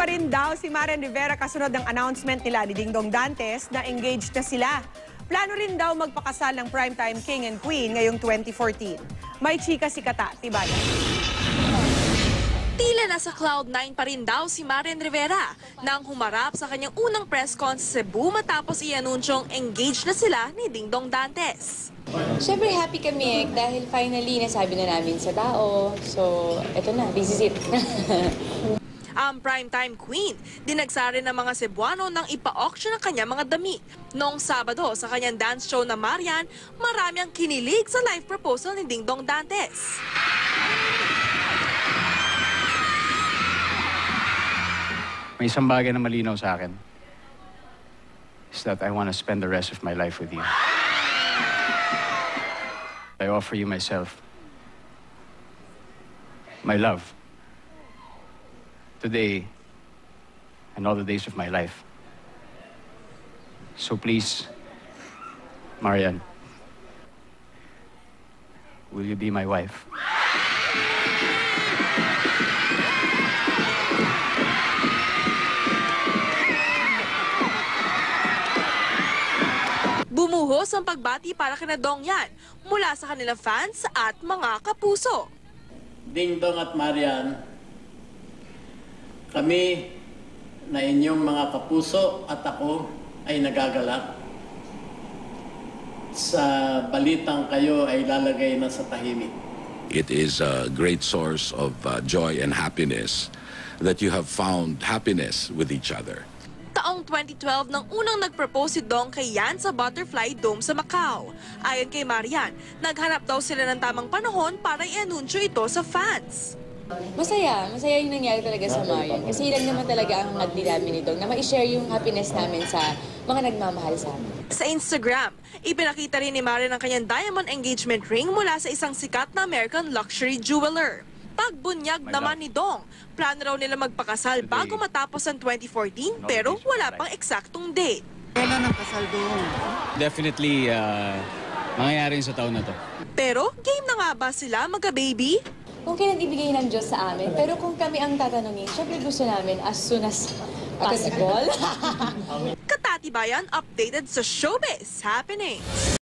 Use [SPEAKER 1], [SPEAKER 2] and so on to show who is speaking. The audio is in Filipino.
[SPEAKER 1] pa rin daw si Marian Rivera kasunod ng announcement nila ni Dingdong Dantes na engaged na sila. Plano rin daw magpakasal ng primetime king and queen ngayong 2014. May chika si Kata Tibayan.
[SPEAKER 2] Tila nasa Cloud9 pa rin daw si Marian Rivera nang humarap sa kanyang unang press con sa Cebu matapos i-anunsyong engaged na sila ni Dingdong Dantes.
[SPEAKER 3] Siyempre happy kami dahil finally nasabi na namin sa tao. So, eto na, this is it.
[SPEAKER 2] Ang primetime queen, dinagsa rin ng mga Cebuano nang ipa-auction ang kanyang mga damit. Noong Sabado sa kanyang dance show na Marian, marami ang kinilig sa live proposal ni Dingdong Dantes.
[SPEAKER 4] May isang bagay na malinaw sa akin is that I want to spend the rest of my life with you. I offer you myself, my love, today and all the days of my life. So please, Marian, will you be my wife?
[SPEAKER 2] Bumuhos ang pagbati para kina Dongyan mula sa kanilang fans at mga kapuso.
[SPEAKER 5] Dingdong at Marian, kami na inyong mga kapuso at ako ay nagagalak sa balitang kayo ay lalagay na sa tahimik.
[SPEAKER 6] It is a great source of joy and happiness that you have found happiness with each other.
[SPEAKER 2] Taong 2012 nang unang nag-propose si Dong kay Yan sa Butterfly Dome sa Macau. Ayon kay Marian, naghanap daw sila ng tamang panahon para i-anunsyo ito sa fans.
[SPEAKER 3] Masaya yung nangyari talaga sa Marian. Kasi ilan naman talaga ang nagdi namin ni Dong na ma-share yung happiness namin sa mga nagmamahal sa amin.
[SPEAKER 2] Sa Instagram, ipinakita rin ni Marian ang kanyang diamond engagement ring mula sa isang sikat na American luxury jeweler. Pagbunyag naman ni Dong, plano raw nila magpakasal bago matapos ang 2014 pero wala pang eksaktong date.
[SPEAKER 7] Kailan ang kasal doon?
[SPEAKER 4] Definitely, mangyayari sa taon na to.
[SPEAKER 2] Pero game na nga ba sila magka-baby?
[SPEAKER 3] Kung kailan ibigay ng Diyos sa amin, pero kung kami ang tatanungin, syempre gusto namin as soon as possible.
[SPEAKER 2] Katatibayan updated sa Showbiz Happening.